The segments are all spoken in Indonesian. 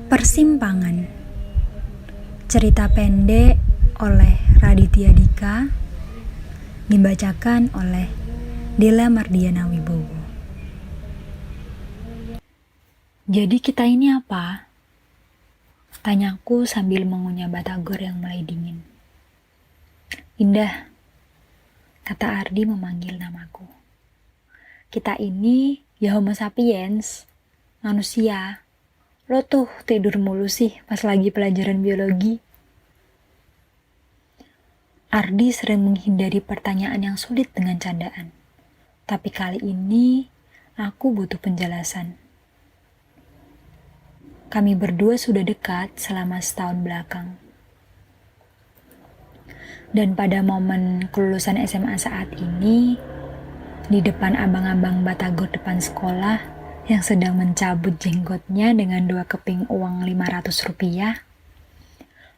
Persimpangan. Cerita pendek oleh Raditya Dika, dibacakan oleh Della Mardiana Wibowo. Jadi kita ini apa? Tanyaku sambil mengunyah batagor yang mulai dingin. Indah, kata Ardi memanggil namaku. Kita ini ya Homo sapiens, manusia. Lo tuh tidur mulu sih pas lagi pelajaran biologi. Ardi sering menghindari pertanyaan yang sulit dengan candaan. Tapi kali ini aku butuh penjelasan. Kami berdua sudah dekat selama setahun belakang. Dan pada momen kelulusan SMA saat ini, di depan abang-abang batagor depan sekolah yang sedang mencabut jenggotnya dengan 2 keping uang 500 rupiah,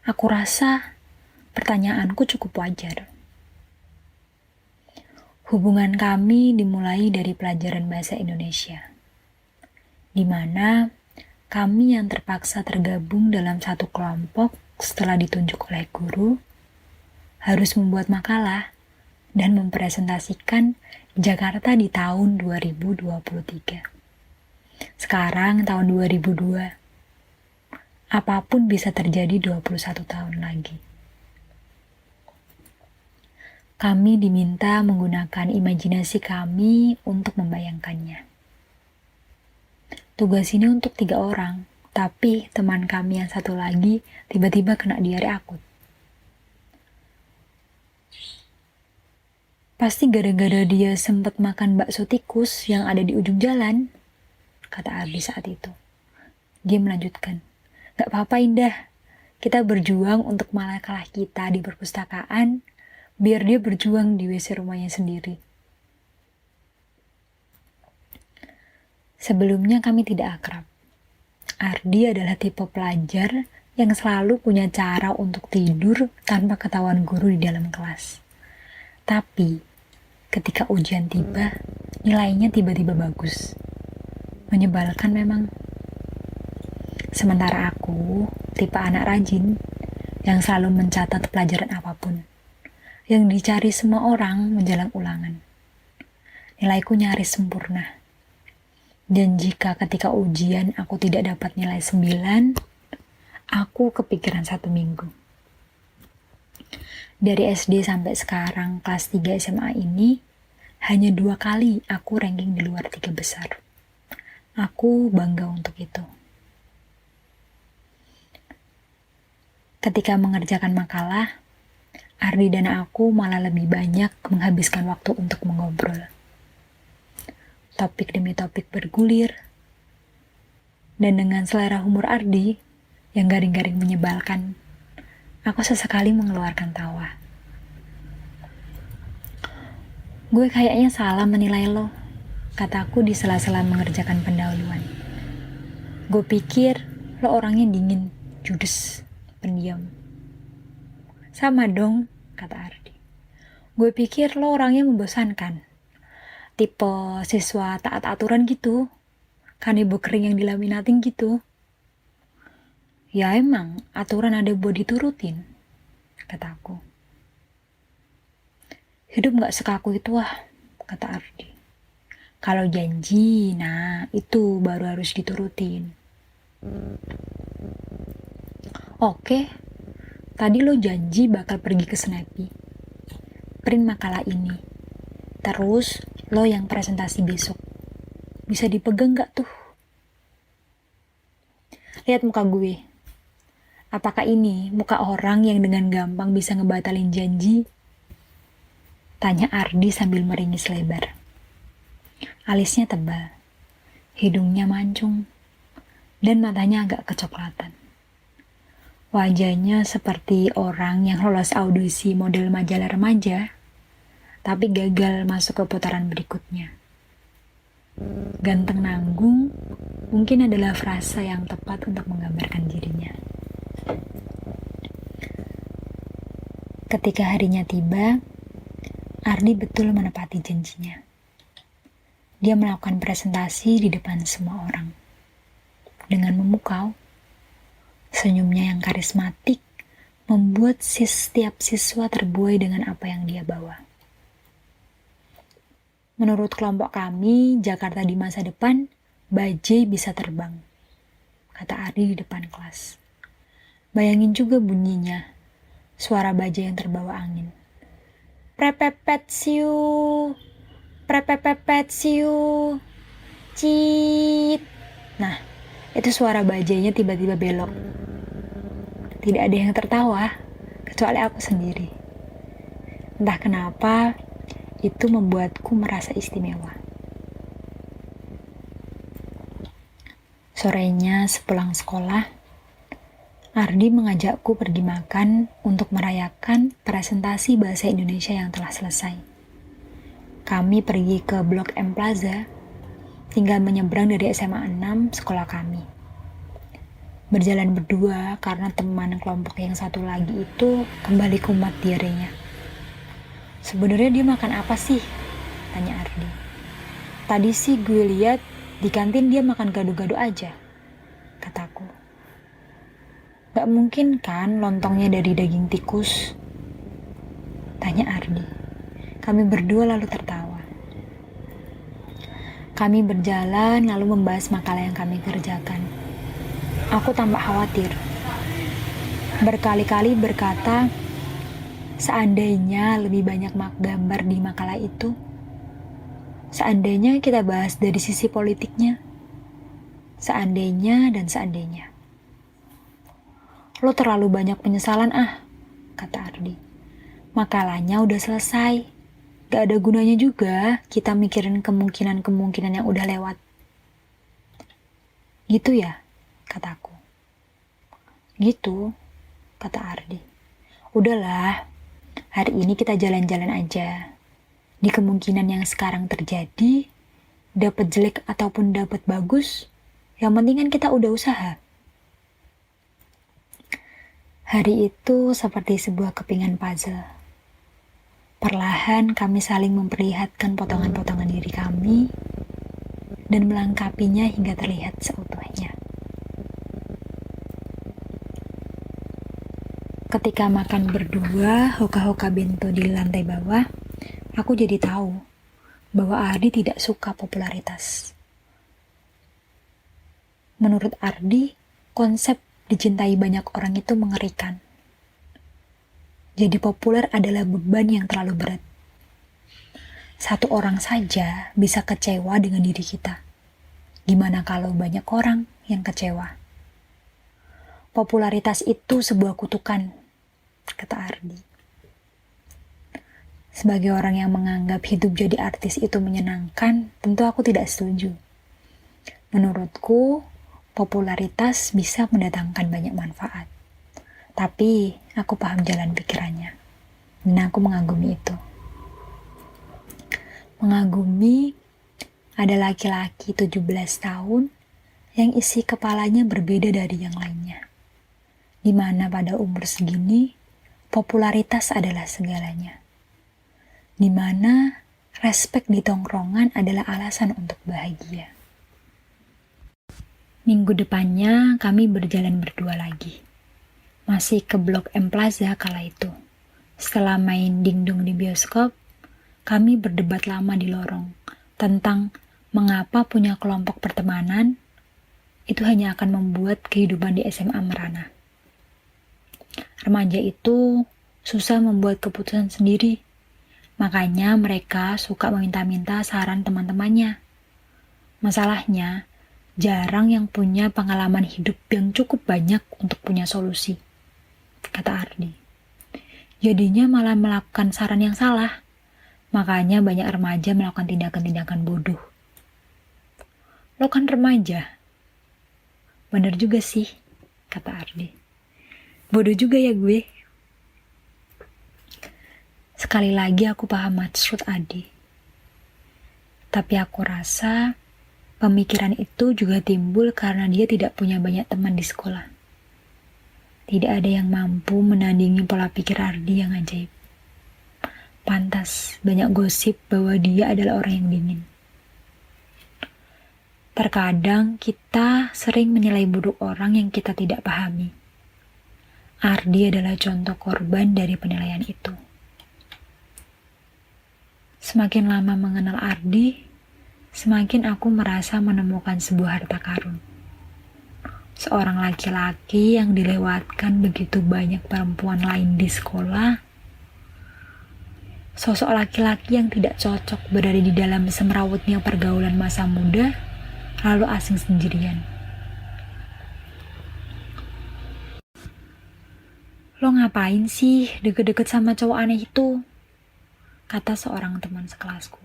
aku rasa pertanyaanku cukup wajar. Hubungan kami dimulai dari pelajaran bahasa Indonesia, di mana kami yang terpaksa tergabung dalam satu kelompok setelah ditunjuk oleh guru, harus membuat makalah dan mempresentasikan Jakarta di tahun 2023. Sekarang tahun 2002. Apapun bisa terjadi 21 tahun lagi. Kami diminta menggunakan imajinasi kami untuk membayangkannya. Tugas ini untuk 3 orang, tapi teman kami yang satu lagi tiba-tiba kena diare akut. Pasti gara-gara dia sempat makan bakso tikus yang ada di ujung jalan, kata Ardi saat itu. Dia melanjutkan, gak apa-apa Indah, kita berjuang untuk makalah kita di perpustakaan, biar dia berjuang di WC rumahnya sendiri. Sebelumnya kami tidak akrab. Ardi adalah tipe pelajar yang selalu punya cara untuk tidur tanpa ketahuan guru di dalam kelas. Tapi, ketika ujian tiba, nilainya tiba-tiba bagus. Menyebalkan memang. Sementara aku, tipe anak rajin, yang selalu mencatat pelajaran apapun, yang dicari semua orang menjelang ulangan. Nilaiku nyaris sempurna. Dan jika ketika ujian aku tidak dapat nilai 9, aku kepikiran 1 minggu. Dari SD sampai sekarang kelas 3 SMA ini, hanya 2 kali aku ranking di luar 3 besar. Aku bangga untuk itu. Ketika mengerjakan makalah, Ardi dan aku malah lebih banyak menghabiskan waktu untuk mengobrol. Topik demi topik bergulir. Dan dengan selera humor Ardi yang garing-garing menyebalkan, aku sesekali mengeluarkan tawa. Gue kayaknya salah menilai lo, kataku di sela-sela mengerjakan pendahuluan. Gue pikir lo orangnya dingin, judes, pendiam. Sama dong, kata Ardi. Gue pikir lo orangnya membosankan. Tipe siswa taat aturan gitu. Kanebo kering yang dilaminating gitu. Ya emang, aturan ada buat diturutin, kataku. Hidup gak sekaku itu kata Ardi. Kalau janji, nah itu baru harus diturutin. Oke, tadi lo janji bakal pergi ke Snappy. Print makalah ini. Terus lo yang presentasi besok. Bisa dipegang gak tuh? Lihat muka gue. Apakah ini muka orang yang dengan gampang bisa ngebatalin janji? Tanya Ardi sambil meringis lebar. Alisnya tebal, hidungnya mancung, dan matanya agak kecoklatan. Wajahnya seperti orang yang lolos audisi model majalah remaja, tapi gagal masuk ke putaran berikutnya. Ganteng nanggung mungkin adalah frasa yang tepat untuk menggambarkan dirinya. Ketika harinya tiba, Ardi betul menepati janjinya. Dia melakukan presentasi di depan semua orang. Dengan memukau, Senyumnya yang karismatik membuat setiap siswa terbuai dengan apa yang dia bawa. Menurut kelompok kami, Jakarta di masa depan, bajai bisa terbang, kata Ardi di depan kelas. Bayangin juga bunyinya, suara bajai yang terbawa angin. Prepepet siu, prepepet siu, cit. Nah, itu suara bajainya tiba-tiba belok. Tidak ada yang tertawa, kecuali aku sendiri. Entah kenapa, itu membuatku merasa istimewa. Sorenya sepulang sekolah, Ardi mengajakku pergi makan untuk merayakan presentasi bahasa Indonesia yang telah selesai. Kami pergi ke Blok M Plaza, tinggal menyeberang dari SMA 6 sekolah kami. Berjalan berdua karena teman kelompok yang satu lagi itu kembali kumat diarenya. Sebenarnya dia makan apa sih? Tanya Ardi. Tadi sih gue lihat di kantin dia makan gado-gado aja, kataku. Gak mungkin kan lontongnya dari daging tikus? Tanya Ardi. Kami berdua lalu tertawa. Kami berjalan lalu membahas makalah yang kami kerjakan. Aku tampak khawatir. Berkali-kali berkata, seandainya lebih banyak gambar di makalah itu, seandainya kita bahas dari sisi politiknya, seandainya dan seandainya. Lo terlalu banyak penyesalan kata Ardi. Makalahnya udah selesai. Gak ada gunanya juga kita mikirin kemungkinan-kemungkinan yang udah lewat. Gitu ya, kataku. Gitu, kata Ardi. Udahlah, hari ini kita jalan-jalan aja. Di kemungkinan yang sekarang terjadi, dapat jelek ataupun dapat bagus, yang penting kan kita udah usaha. Hari itu seperti sebuah kepingan puzzle. Perlahan kami saling memperlihatkan potongan-potongan diri kami dan melengkapinya hingga terlihat seutuhnya. Ketika makan berdua hoka-hoka bento di lantai bawah, aku jadi tahu bahwa Ardi tidak suka popularitas. Menurut Ardi, konsep dicintai banyak orang itu mengerikan. Jadi populer adalah beban yang terlalu berat. Satu orang saja bisa kecewa dengan diri kita. Gimana kalau banyak orang yang kecewa? Popularitas itu sebuah kutukan, kata Ardi. Sebagai orang yang menganggap hidup jadi artis itu menyenangkan, tentu aku tidak setuju. Menurutku, popularitas bisa mendatangkan banyak manfaat. Tapi, aku paham jalan pikirannya. Dan aku mengagumi itu. Mengagumi ada laki-laki 17 tahun yang isi kepalanya berbeda dari yang lainnya. Di mana pada umur segini, popularitas adalah segalanya. Di mana respek di tongkrongan adalah alasan untuk bahagia. Minggu depannya kami berjalan berdua lagi. Masih ke Blok M Plaza kala itu. Setelah main dingdong di bioskop, kami berdebat lama di lorong tentang mengapa punya kelompok pertemanan itu hanya akan membuat kehidupan di SMA merana. Remaja itu susah membuat keputusan sendiri. Makanya mereka suka meminta-minta saran teman-temannya. Masalahnya, jarang yang punya pengalaman hidup yang cukup banyak untuk punya solusi, kata Ardi. Jadinya malah melakukan saran yang salah. Makanya banyak remaja melakukan tindakan-tindakan bodoh. Lo kan remaja. Bener juga sih, kata Ardi. Bodoh juga ya gue. Sekali lagi aku paham maksud Adi. Tapi aku rasa pemikiran itu juga timbul karena dia tidak punya banyak teman di sekolah. Tidak ada yang mampu menandingi pola pikir Ardi yang ajaib. Pantas banyak gosip bahwa dia adalah orang yang dingin. Terkadang kita sering menilai buruk orang yang kita tidak pahami. Ardi adalah contoh korban dari penilaian itu. Semakin lama mengenal Ardi, semakin aku merasa menemukan sebuah harta karun. Seorang laki-laki yang dilewatkan begitu banyak perempuan lain di sekolah. Sosok laki-laki yang tidak cocok berada di dalam semrawutnya pergaulan masa muda, lalu asing sendirian. Lo ngapain sih deket-deket sama cowok aneh itu? Kata seorang teman sekelasku.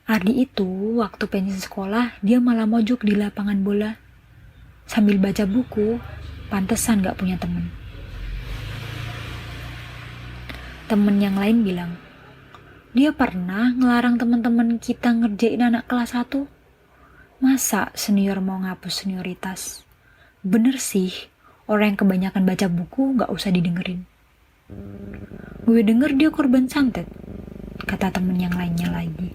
Ardi itu waktu pensi sekolah dia malah mojok di lapangan bola sambil baca buku. Pantesan gak punya temen. Temen yang lain bilang, dia pernah ngelarang teman-teman kita ngerjain anak kelas 1. Masa senior mau ngapus senioritas? Bener sih, orang yang kebanyakan baca buku gak usah didengerin. Gue denger dia korban santet, kata temen yang lainnya lagi.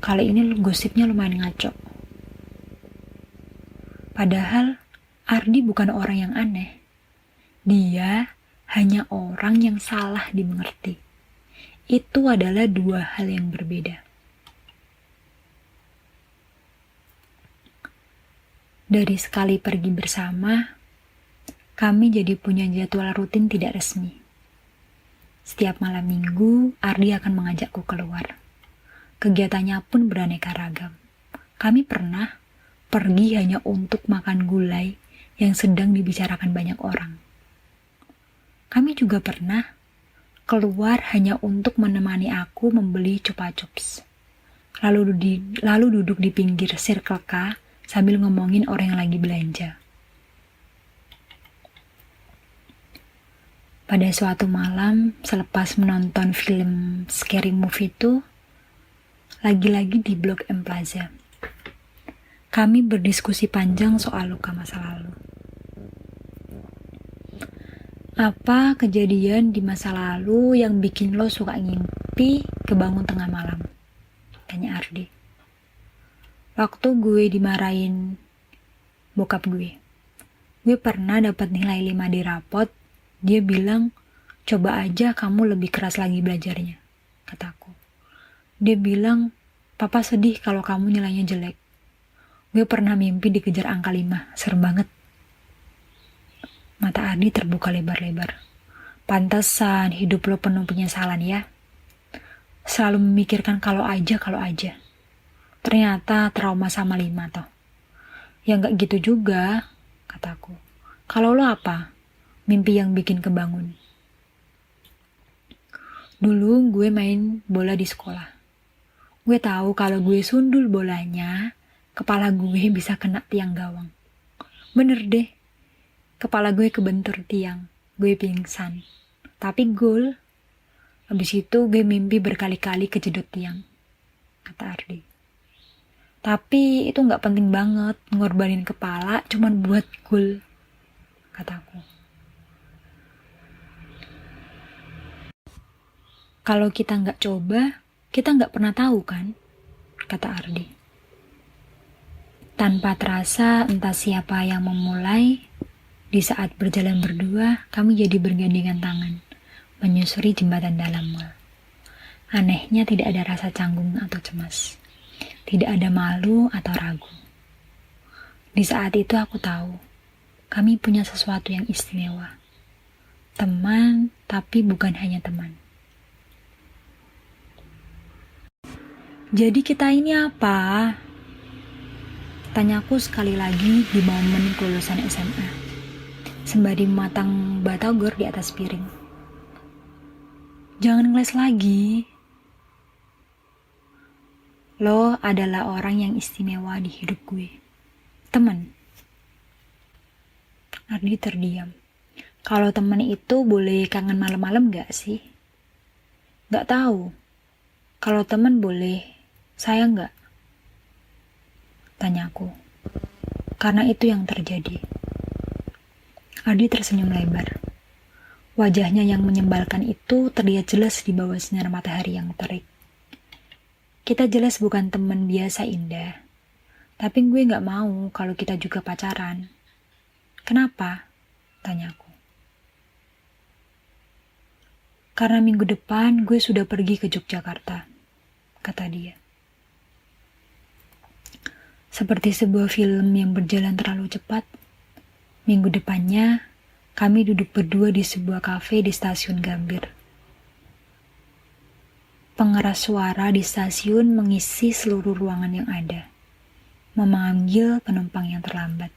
Kali ini gosipnya lumayan ngaco. Padahal Ardi bukan orang yang aneh. Dia hanya orang yang salah dimengerti. Itu adalah dua hal yang berbeda. Dari sekali pergi bersama, kami jadi punya jadwal rutin tidak resmi. Setiap malam minggu, Ardi akan mengajakku keluar. Kegiatannya pun beraneka ragam. Kami pernah pergi hanya untuk makan gulai yang sedang dibicarakan banyak orang. Kami juga pernah keluar hanya untuk menemani aku membeli Chupa Chups. Lalu duduk di pinggir Circle K sambil ngomongin orang yang lagi belanja. Pada suatu malam, selepas menonton film Scary Movie itu, lagi-lagi di Blok M Plaza, kami berdiskusi panjang soal luka masa lalu. Apa kejadian di masa lalu yang bikin lo suka ngimpi kebangun tengah malam? Tanya Ardi. Waktu gue dimarahin bokap gue pernah dapat nilai 5 di rapot. Dia bilang, coba aja kamu lebih keras lagi belajarnya, kataku. Dia bilang, papa sedih kalau kamu nilainya jelek. Gue pernah mimpi dikejar angka 5, serem banget. Mata Ardi terbuka lebar-lebar. Pantesan hidup lo penuh penyesalan ya. Selalu memikirkan kalau aja. Ternyata trauma sama 5 toh. Ya gak gitu juga, kataku. Kalau lo apa? Mimpi yang bikin kebangun. Dulu gue main bola di sekolah. Gue tahu kalau gue sundul bolanya, kepala gue bisa kena tiang gawang. Bener deh, kepala gue kebentur tiang. Gue pingsan. Tapi gol. Habis itu gue mimpi berkali-kali kejedot tiang, kata Ardi. Tapi itu gak penting banget ngorbanin kepala cuman buat gol, kataku. Kalau kita nggak coba, kita nggak pernah tahu kan, kata Ardi. Tanpa terasa entah siapa yang memulai, di saat berjalan berdua, kami jadi bergandengan tangan, menyusuri jembatan dalam mall. Anehnya tidak ada rasa canggung atau cemas. Tidak ada malu atau ragu. Di saat itu aku tahu, kami punya sesuatu yang istimewa. Teman, tapi bukan hanya teman. Jadi kita ini apa? Tanyaku sekali lagi di momen kelulusan SMA. Sembari matang batagor di atas piring. Jangan ngeles lagi. Lo adalah orang yang istimewa di hidup gue. Teman. Ardi terdiam. Kalau teman itu boleh kangen malam-malam gak sih? Gak tahu. Kalau teman boleh, saya enggak? Tanyaku. Karena itu yang terjadi. Ardi tersenyum lebar. Wajahnya yang menyebalkan itu terlihat jelas di bawah sinar matahari yang terik. Kita jelas bukan teman biasa indah. Tapi gue gak mau kalau kita juga pacaran. Kenapa? Tanyaku. Karena minggu depan gue sudah pergi ke Yogyakarta, kata dia. Seperti sebuah film yang berjalan terlalu cepat, minggu depannya kami duduk berdua di sebuah kafe di stasiun Gambir. Pengeras suara di stasiun mengisi seluruh ruangan yang ada, memanggil penumpang yang terlambat.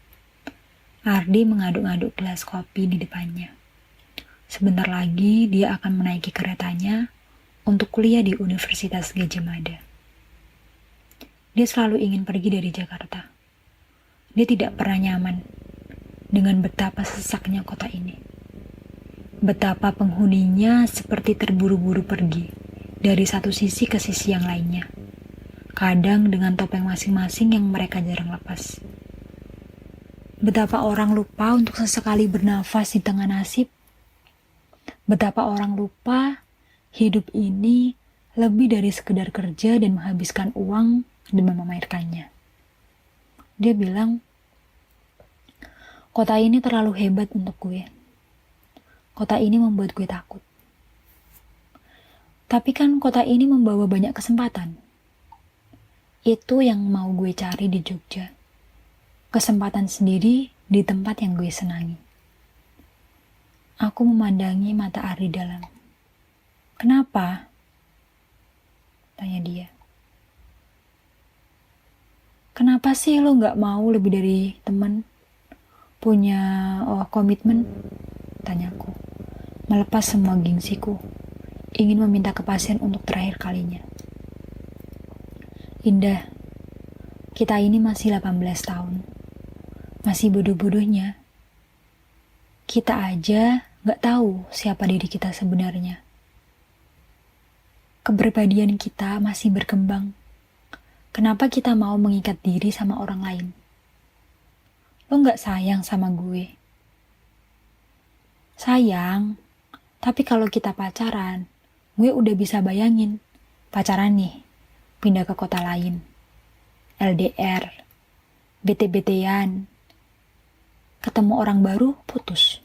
Ardi mengaduk-aduk gelas kopi di depannya. Sebentar lagi dia akan menaiki keretanya untuk kuliah di Universitas Gadjah Mada. Dia selalu ingin pergi dari Jakarta. Dia tidak pernah nyaman dengan betapa sesaknya kota ini. Betapa penghuninya seperti terburu-buru pergi dari satu sisi ke sisi yang lainnya. Kadang dengan topeng masing-masing yang mereka jarang lepas. Betapa orang lupa untuk sesekali bernafas di tengah nasib. Betapa orang lupa hidup ini lebih dari sekedar kerja dan menghabiskan uang demi memamerkannya. Dia bilang, kota ini terlalu hebat untuk gue. Kota ini membuat gue takut. Tapi kan kota ini membawa banyak kesempatan. Itu yang mau gue cari di Jogja. Kesempatan sendiri di tempat yang gue senangi. Aku memandangi mata Ardi dalam. Kenapa? Tanya dia. Kenapa sih lo gak mau lebih dari teman? Punya komitmen? Tanyaku. Melepas semua gengsiku. Ingin meminta kepastian untuk terakhir kalinya. Indah. Kita ini masih 18 tahun. Masih bodoh-bodohnya. Kita aja gak tahu siapa diri kita sebenarnya. Kepribadian kita masih berkembang. Kenapa kita mau mengikat diri sama orang lain? Lo gak sayang sama gue? Sayang, tapi kalau kita pacaran, gue udah bisa bayangin. Pacaran nih, pindah ke kota lain. LDR, bete-betean, ketemu orang baru, putus.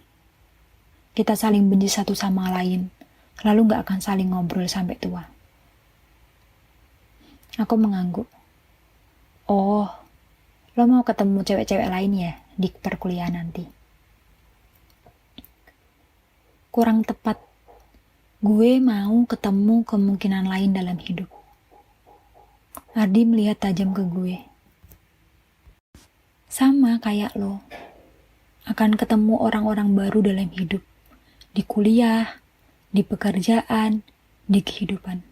Kita saling benci satu sama lain, lalu gak akan saling ngobrol sampai tua. Aku mengangguk. Oh, lo mau ketemu cewek-cewek lain ya di perkuliahan nanti? Kurang tepat. Gue mau ketemu kemungkinan lain dalam hidup. Ardi melihat tajam ke gue. Sama kayak lo. Akan ketemu orang-orang baru dalam hidup. Di kuliah, di pekerjaan, di kehidupan.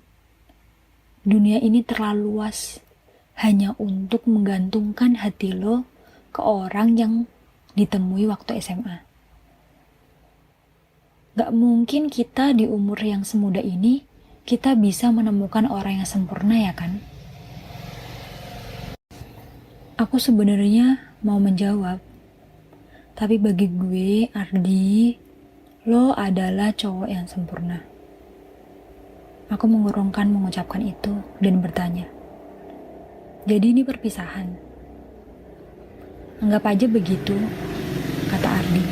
Dunia ini terlalu luas. Hanya untuk menggantungkan hati lo ke orang yang ditemui waktu SMA. Gak mungkin kita di umur yang semuda ini, kita bisa menemukan orang yang sempurna ya kan? Aku sebenarnya mau menjawab. Tapi bagi gue, Ardi, lo adalah cowok yang sempurna. Aku mengurungkan mengucapkan itu dan bertanya. Jadi ini perpisahan. Anggap aja begitu, kata Ardi.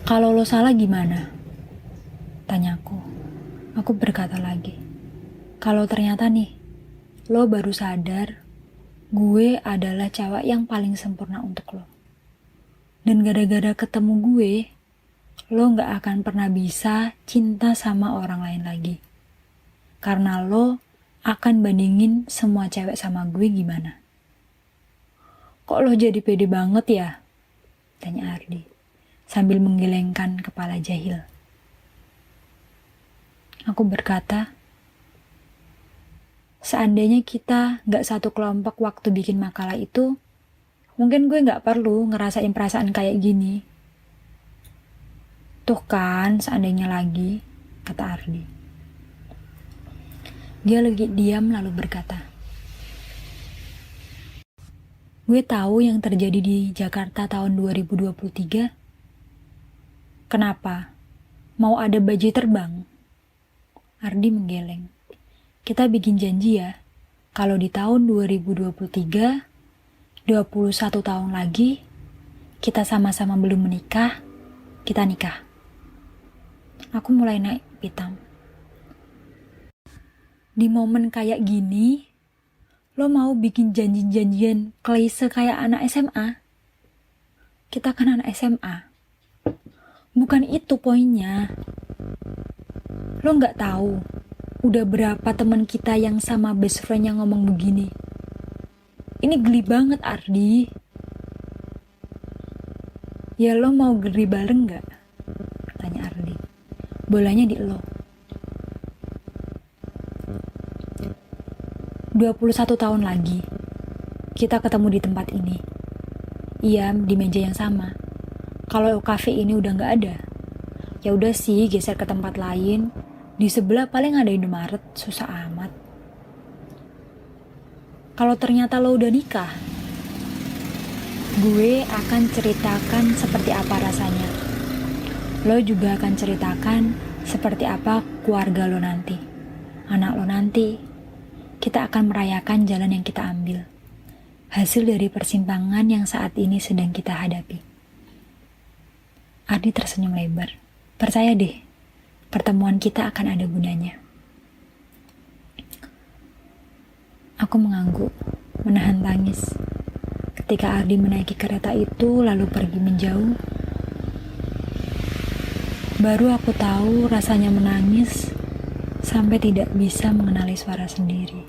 Kalau lo salah gimana? Tanyaku. Aku berkata lagi. Kalau ternyata nih, lo baru sadar, gue adalah cewek yang paling sempurna untuk lo. Dan gara-gara ketemu gue, lo gak akan pernah bisa cinta sama orang lain lagi. Karena lo akan bandingin semua cewek sama gue gimana. Kok lo jadi pede banget ya? Tanya Ardi, sambil menggelengkan kepala jahil. Aku berkata, seandainya kita gak satu kelompok waktu bikin makalah itu, mungkin gue gak perlu ngerasain perasaan kayak gini. Tuh kan, seandainya lagi, kata Ardi. Dia lagi diam lalu berkata, gue tahu yang terjadi di Jakarta tahun 2023. Kenapa? Mau ada baju terbang? Ardi menggeleng. Kita bikin janji ya, kalau di tahun 2023, 21 tahun lagi, kita sama-sama belum menikah, kita nikah. Aku mulai naik pitam. Di momen kayak gini, lo mau bikin janji-janjian klise kayak anak SMA? Kita kan anak SMA. Bukan itu poinnya. Lo gak tahu udah berapa teman kita yang sama best friend yang ngomong begini. Ini geli banget, Ardi. Ya lo mau geli bareng gak? Tanya Ardi. Bolanya di lo. 21 tahun lagi kita ketemu di tempat ini. Iya, di meja yang sama. Kalau kafe ini udah gak ada, ya udah sih geser ke tempat lain. Di sebelah paling ada Indomaret, susah amat. Kalau ternyata lo udah nikah, gue akan ceritakan seperti apa rasanya. Lo juga akan ceritakan seperti apa keluarga lo nanti, anak lo nanti. Kita akan merayakan jalan yang kita ambil, hasil dari persimpangan yang saat ini sedang kita hadapi. Ardi tersenyum lebar. Percaya deh, pertemuan kita akan ada gunanya. Aku mengangguk, menahan tangis. Ketika Ardi menaiki kereta itu lalu pergi menjauh, baru aku tahu rasanya menangis sampai tidak bisa mengenali suara sendiri.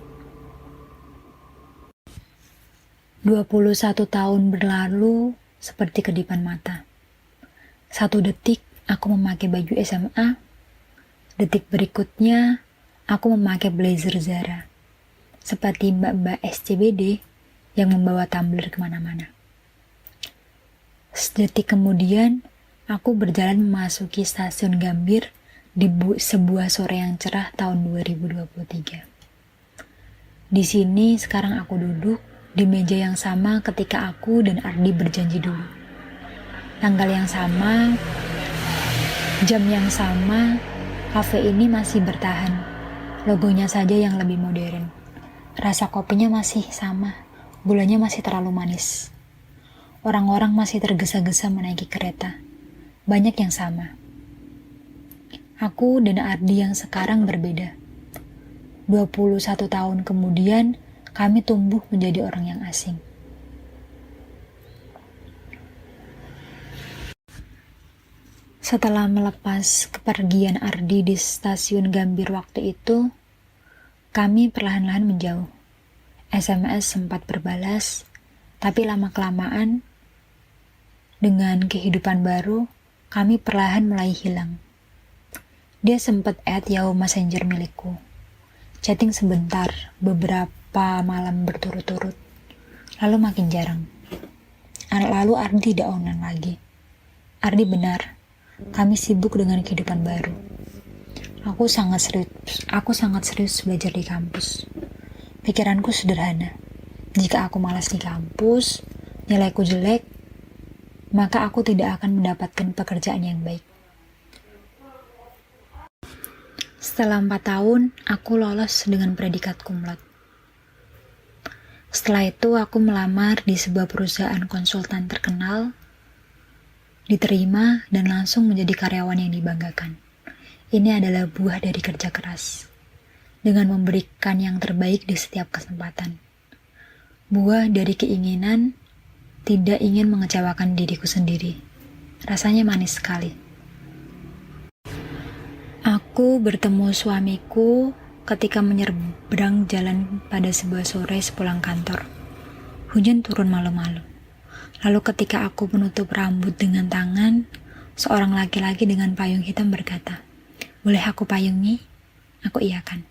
21 tahun berlalu seperti kedipan mata. 1 detik aku memakai baju SMA, detik berikutnya aku memakai blazer Zara. Seperti mbak-mbak SCBD yang membawa tumbler kemana-mana. Sedetik kemudian, aku berjalan memasuki stasiun Gambir di sebuah sore yang cerah tahun 2023. Di sini sekarang aku duduk di meja yang sama ketika aku dan Ardi berjanji dulu. Tanggal yang sama, jam yang sama, kafe ini masih bertahan. Logonya saja yang lebih modern. Rasa kopinya masih sama, gulanya masih terlalu manis. Orang-orang masih tergesa-gesa menaiki kereta. Banyak yang sama. Aku dan Ardi yang sekarang berbeda. 21 tahun kemudian, kami tumbuh menjadi orang yang asing. Setelah melepas kepergian Ardi di stasiun Gambir waktu itu, kami perlahan-lahan menjauh. SMS sempat berbalas, tapi lama-kelamaan, dengan kehidupan baru, kami perlahan mulai hilang. Dia sempat add Yahoo Messenger milikku. Chatting sebentar, beberapa malam berturut-turut. Lalu makin jarang. Lalu Ardi tidak online lagi. Ardi benar, kami sibuk dengan kehidupan baru. Aku sangat serius belajar di kampus. Pikiranku sederhana. Jika aku malas di kampus, nilaiku jelek, maka aku tidak akan mendapatkan pekerjaan yang baik. Setelah 4 tahun, aku lolos dengan predikat cum laude. Setelah itu, aku melamar di sebuah perusahaan konsultan terkenal, diterima, dan langsung menjadi karyawan yang dibanggakan. Ini adalah buah dari kerja keras, dengan memberikan yang terbaik di setiap kesempatan. Buah dari keinginan tidak ingin mengecewakan diriku sendiri. Rasanya manis sekali. Aku bertemu suamiku ketika menyeberang jalan pada sebuah sore sepulang kantor. Hujan turun malu-malu. Lalu ketika aku menutup rambut dengan tangan, seorang laki-laki dengan payung hitam berkata, "Boleh aku payungi?" Aku iyakan.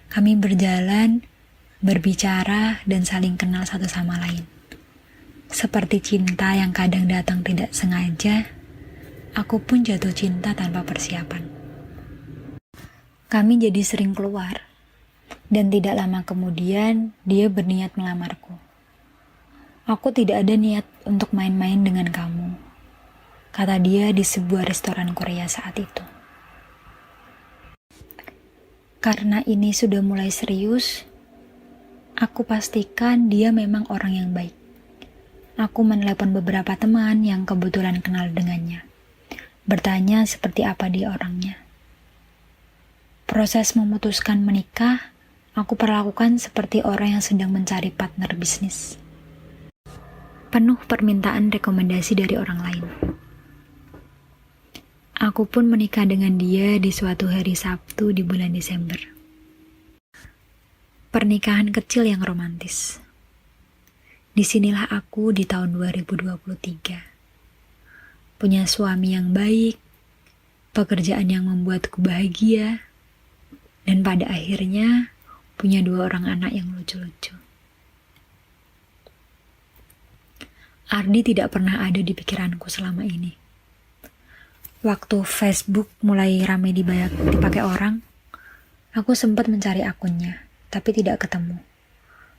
Kami berjalan, berbicara, dan saling kenal satu sama lain. Seperti cinta yang kadang datang tidak sengaja, aku pun jatuh cinta tanpa persiapan. Kami jadi sering keluar, dan tidak lama kemudian dia berniat melamarku. Aku tidak ada niat untuk main-main dengan kamu, kata dia di sebuah restoran Korea saat itu. Karena ini sudah mulai serius, aku pastikan dia memang orang yang baik. Aku menelepon beberapa teman yang kebetulan kenal dengannya. Bertanya seperti apa dia orangnya. Proses memutuskan menikah, aku perlakukan seperti orang yang sedang mencari partner bisnis. Penuh permintaan rekomendasi dari orang lain. Aku pun menikah dengan dia di suatu hari Sabtu di bulan Desember. Pernikahan kecil yang romantis. Disinilah aku di tahun 2023. Punya suami yang baik, pekerjaan yang membuatku bahagia, dan pada akhirnya punya 2 orang anak yang lucu-lucu. Ardi tidak pernah ada di pikiranku selama ini. Waktu Facebook mulai ramai dipakai orang, aku sempat mencari akunnya, tapi tidak ketemu.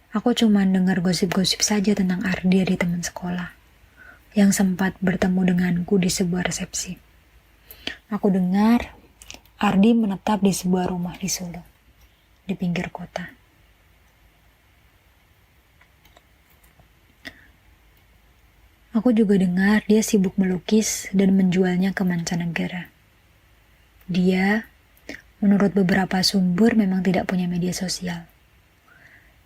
Aku cuma dengar gosip-gosip saja tentang Ardi dari teman sekolah, yang sempat bertemu denganku di sebuah resepsi. Aku dengar Ardi menetap di sebuah rumah di Solo, di pinggir kota. Aku juga dengar dia sibuk melukis dan menjualnya ke mancanegara. Dia, menurut beberapa sumber, memang tidak punya media sosial.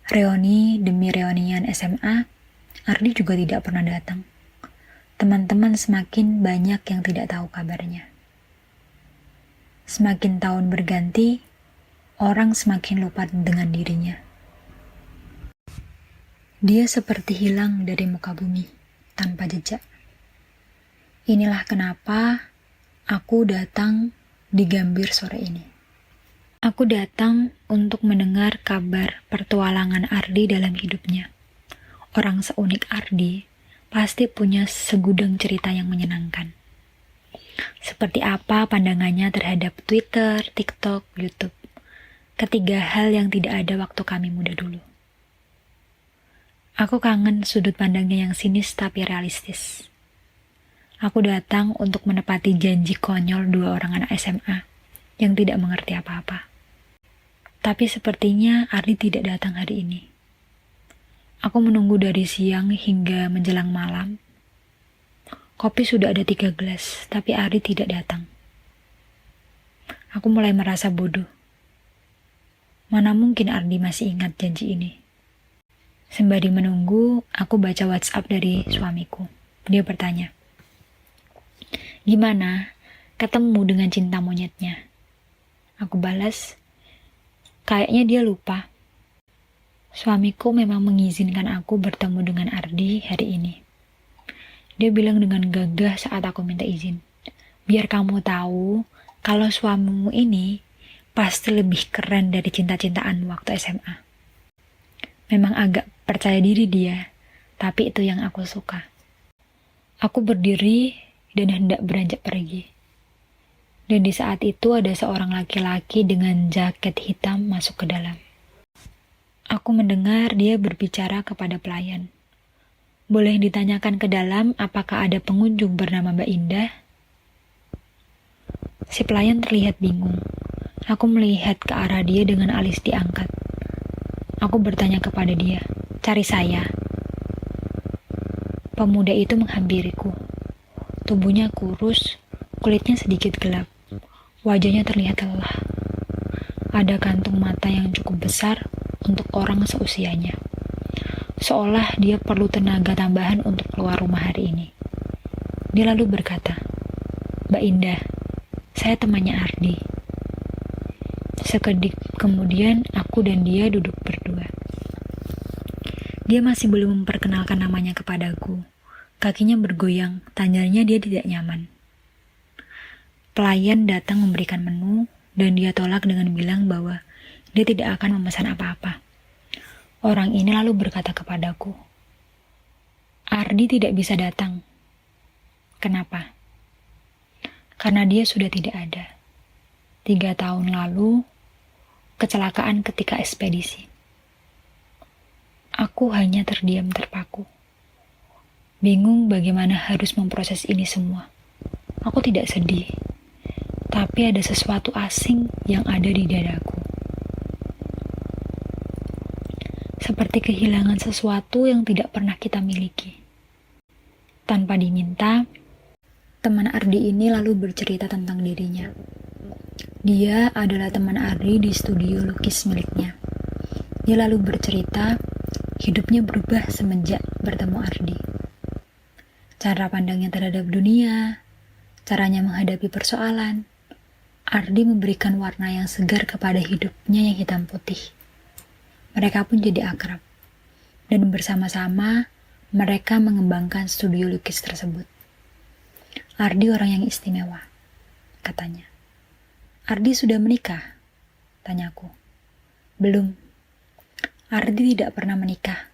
Reuni demi reunian SMA, Ardi juga tidak pernah datang. Teman-teman semakin banyak yang tidak tahu kabarnya. Semakin tahun berganti, orang semakin lupa dengan dirinya. Dia seperti hilang dari muka bumi, tanpa jejak. Inilah kenapa aku datang di Gambir sore ini. Aku datang untuk mendengar kabar pertualangan Ardi dalam hidupnya. Orang seunik Ardi pasti punya segudang cerita yang menyenangkan. Seperti apa pandangannya terhadap Twitter, TikTok, YouTube. Ketiga hal yang tidak ada waktu kami muda dulu. Aku kangen sudut pandangnya yang sinis tapi realistis. Aku datang untuk menepati janji konyol 2 orang anak SMA yang tidak mengerti apa-apa. Tapi sepertinya Ardi tidak datang hari ini. Aku menunggu dari siang hingga menjelang malam. Kopi sudah ada 3 gelas, tapi Ardi tidak datang. Aku mulai merasa bodoh. Mana mungkin Ardi masih ingat janji ini. Sembari menunggu, aku baca WhatsApp dari suamiku. Dia bertanya, "Gimana? Ketemu dengan cinta monyetnya?" Aku balas, "Kayaknya dia lupa." Suamiku memang mengizinkan aku bertemu dengan Ardi hari ini. Dia bilang dengan gagah saat aku minta izin, "Biar kamu tahu kalau suamimu ini pasti lebih keren dari cinta-cintaan waktu SMA." Memang agak percaya diri dia, tapi itu yang aku suka. Aku berdiri dan hendak beranjak pergi. Dan di saat itu ada seorang laki-laki dengan jaket hitam masuk ke dalam. Aku mendengar dia berbicara kepada pelayan. "Boleh ditanyakan ke dalam apakah ada pengunjung bernama Mbak Indah?" Si pelayan terlihat bingung. Aku melihat ke arah dia dengan alis diangkat. Aku bertanya kepada dia, "Cari saya?" Pemuda itu menghampiriku. Tubuhnya kurus, kulitnya sedikit gelap. Wajahnya terlihat lelah. Ada kantung mata yang cukup besar untuk orang seusianya. Seolah dia perlu tenaga tambahan untuk keluar rumah hari ini. Dia lalu berkata, "Mbak Indah, saya temannya Ardi." Sekedip kemudian aku dan dia duduk berdua. Dia masih belum memperkenalkan namanya kepadaku. Kakinya bergoyang, tandanya dia tidak nyaman. Pelayan datang memberikan menu dan dia tolak dengan bilang bahwa dia tidak akan memesan apa-apa. Orang ini lalu berkata kepadaku, "Ardi tidak bisa datang." Kenapa? Karena dia sudah tidak ada. 3 tahun lalu, kecelakaan ketika ekspedisi. Aku hanya terdiam terpaku. Bingung bagaimana harus memproses ini semua. Aku tidak sedih, tapi ada sesuatu asing yang ada di dadaku. Seperti kehilangan sesuatu yang tidak pernah kita miliki. Tanpa diminta, teman Ardi ini lalu bercerita tentang dirinya. Dia adalah teman Ardi di studio lukis miliknya. Dia lalu bercerita, hidupnya berubah semenjak bertemu Ardi. Cara pandangnya terhadap dunia, caranya menghadapi persoalan, Ardi memberikan warna yang segar kepada hidupnya yang hitam putih. Mereka pun jadi akrab. Dan bersama-sama, mereka mengembangkan studio lukis tersebut. Ardi orang yang istimewa, katanya. Ardi sudah menikah? Tanyaku. Belum. Ardi tidak pernah menikah.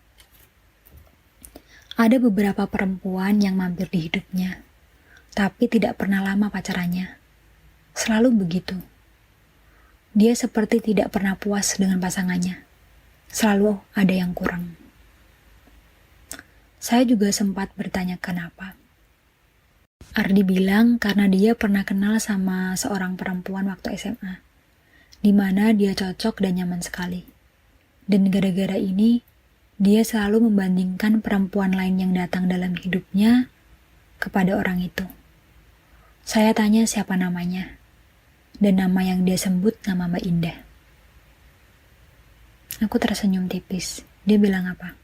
Ada beberapa perempuan yang mampir di hidupnya, tapi tidak pernah lama pacarannya. Selalu begitu. Dia seperti tidak pernah puas dengan pasangannya. Selalu ada yang kurang. Saya juga sempat bertanya kenapa. Ardi bilang karena dia pernah kenal sama seorang perempuan waktu SMA, di mana dia cocok dan nyaman sekali. Dan gara-gara ini, dia selalu membandingkan perempuan lain yang datang dalam hidupnya kepada orang itu. Saya tanya siapa namanya, dan nama yang dia sebut nama Mbak Indah. Aku tersenyum tipis. Dia bilang apa?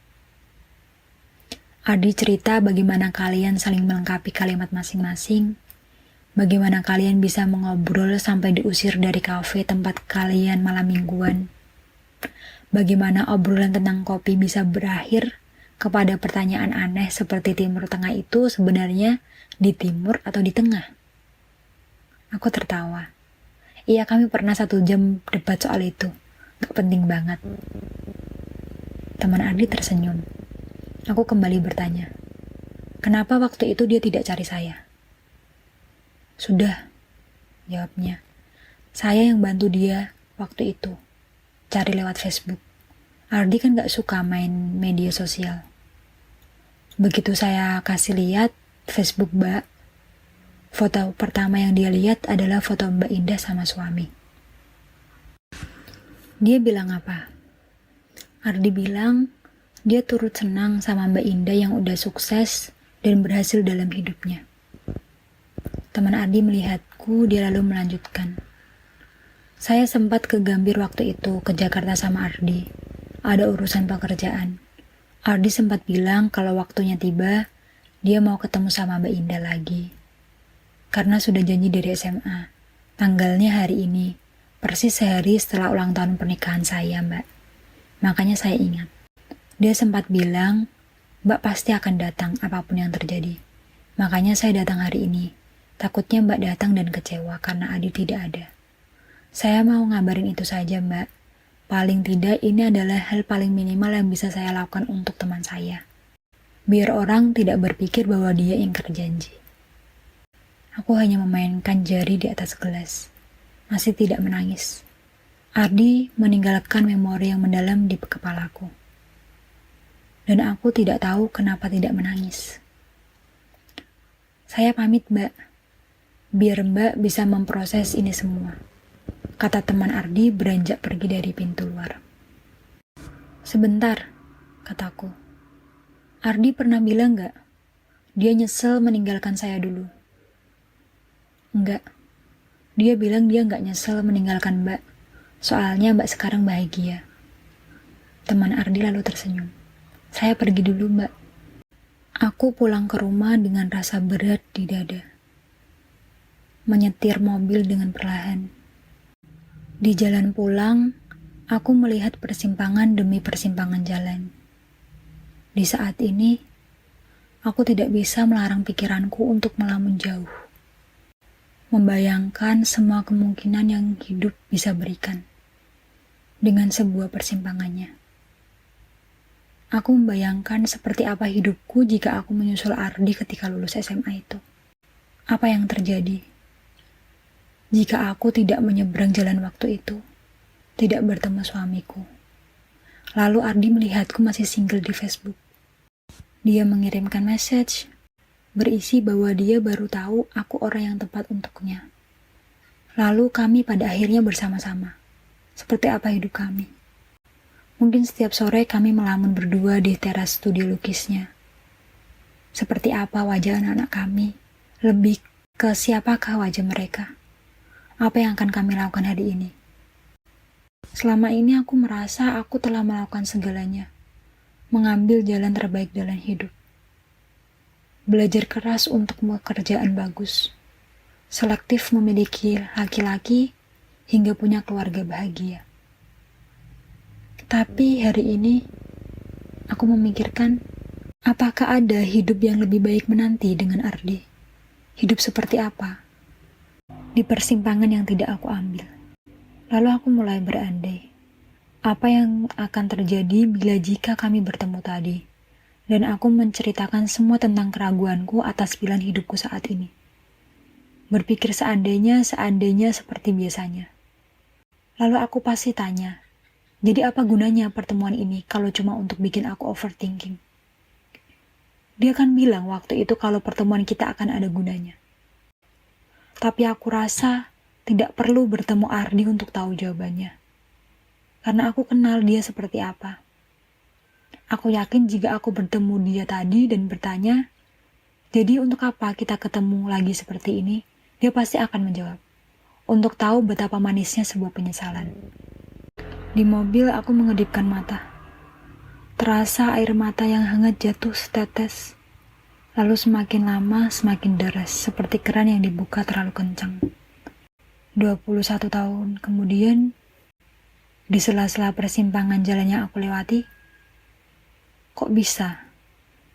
Ardi cerita bagaimana kalian saling melengkapi kalimat masing-masing, bagaimana kalian bisa mengobrol sampai diusir dari kafe tempat kalian malam mingguan, bagaimana obrolan tentang kopi bisa berakhir kepada pertanyaan aneh seperti Timur Tengah itu sebenarnya di timur atau di tengah. Aku tertawa. Iya, kami pernah 1 jam debat soal itu. Gak penting banget. Teman Ardi tersenyum. Aku kembali bertanya, kenapa waktu itu dia tidak cari saya? Sudah, jawabnya. Saya yang bantu dia waktu itu. Cari lewat Facebook. Ardi kan gak suka main media sosial. Begitu saya kasih lihat Facebook Mbak, foto pertama yang dia lihat adalah foto Mbak Indah sama suami. Dia bilang apa? Ardi bilang, dia turut senang sama Mbak Indah yang udah sukses dan berhasil dalam hidupnya. Teman Ardi melihatku, dia lalu melanjutkan. Saya sempat ke Gambir waktu itu, ke Jakarta sama Ardi. Ada urusan pekerjaan. Ardi sempat bilang kalau waktunya tiba, dia mau ketemu sama Mbak Indah lagi. Karena sudah janji dari SMA. Tanggalnya hari ini, persis sehari setelah ulang tahun pernikahan saya, Mbak. Makanya saya ingat. Dia sempat bilang, Mbak pasti akan datang apapun yang terjadi. Makanya saya datang hari ini. Takutnya Mbak datang dan kecewa karena Adi tidak ada. Saya mau ngabarin itu saja, Mbak. Paling tidak ini adalah hal paling minimal yang bisa saya lakukan untuk teman saya. Biar orang tidak berpikir bahwa dia ingkar janji. Aku hanya memainkan jari di atas gelas. Masih tidak menangis. Ardi meninggalkan memori yang mendalam di kepalaku. Dan aku tidak tahu kenapa tidak menangis. Saya pamit, Mbak. Biar Mbak bisa memproses ini semua. Kata teman Ardi beranjak pergi dari pintu luar. Sebentar, kataku. Ardi pernah bilang gak? Dia nyesel meninggalkan saya dulu. Enggak. Dia bilang dia gak nyesel meninggalkan Mbak. Soalnya Mbak sekarang bahagia. Teman Ardi lalu tersenyum. Saya pergi dulu, Mbak. Aku pulang ke rumah dengan rasa berat di dada. Menyetir mobil dengan perlahan. Di jalan pulang, aku melihat persimpangan demi persimpangan jalan. Di saat ini, aku tidak bisa melarang pikiranku untuk melamun jauh. Membayangkan semua kemungkinan yang hidup bisa berikan. Dengan sebuah persimpangannya. Aku membayangkan seperti apa hidupku jika aku menyusul Ardi ketika lulus SMA itu. Apa yang terjadi? Jika aku tidak menyeberang jalan waktu itu, tidak bertemu suamiku. Lalu Ardi melihatku masih single di Facebook. Dia mengirimkan message, berisi bahwa dia baru tahu aku orang yang tepat untuknya. Lalu kami pada akhirnya bersama-sama. Seperti apa hidup kami? Mungkin setiap sore kami melamun berdua di teras studio lukisnya. Seperti apa wajah anak-anak kami? Lebih ke siapakah wajah mereka? Apa yang akan kami lakukan hari ini? Selama ini aku merasa aku telah melakukan segalanya. Mengambil jalan terbaik dalam hidup. Belajar keras untuk pekerjaan bagus. Selektif memiliki laki-laki hingga punya keluarga bahagia. Tapi hari ini, aku memikirkan, apakah ada hidup yang lebih baik menanti dengan Ardi? Hidup seperti apa? Di persimpangan yang tidak aku ambil. Lalu aku mulai berandai. Apa yang akan terjadi bila jika kami bertemu tadi? Dan aku menceritakan semua tentang keraguanku atas pilihan hidupku saat ini. Berpikir seandainya seperti biasanya. Lalu aku pasti tanya, jadi apa gunanya pertemuan ini kalau cuma untuk bikin aku overthinking? Dia kan bilang waktu itu kalau pertemuan kita akan ada gunanya. Tapi aku rasa tidak perlu bertemu Ardi untuk tahu jawabannya. Karena aku kenal dia seperti apa. Aku yakin jika aku bertemu dia tadi dan bertanya, jadi untuk apa kita ketemu lagi seperti ini? Dia pasti akan menjawab, untuk tahu betapa manisnya sebuah penyesalan. Di mobil aku mengedipkan mata. Terasa air mata yang hangat jatuh setetes. Lalu semakin lama semakin deras, seperti keran yang dibuka terlalu kencang. 21 tahun kemudian, di sela-sela persimpangan jalan yang aku lewati, kok bisa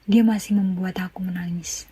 dia masih membuat aku menangis.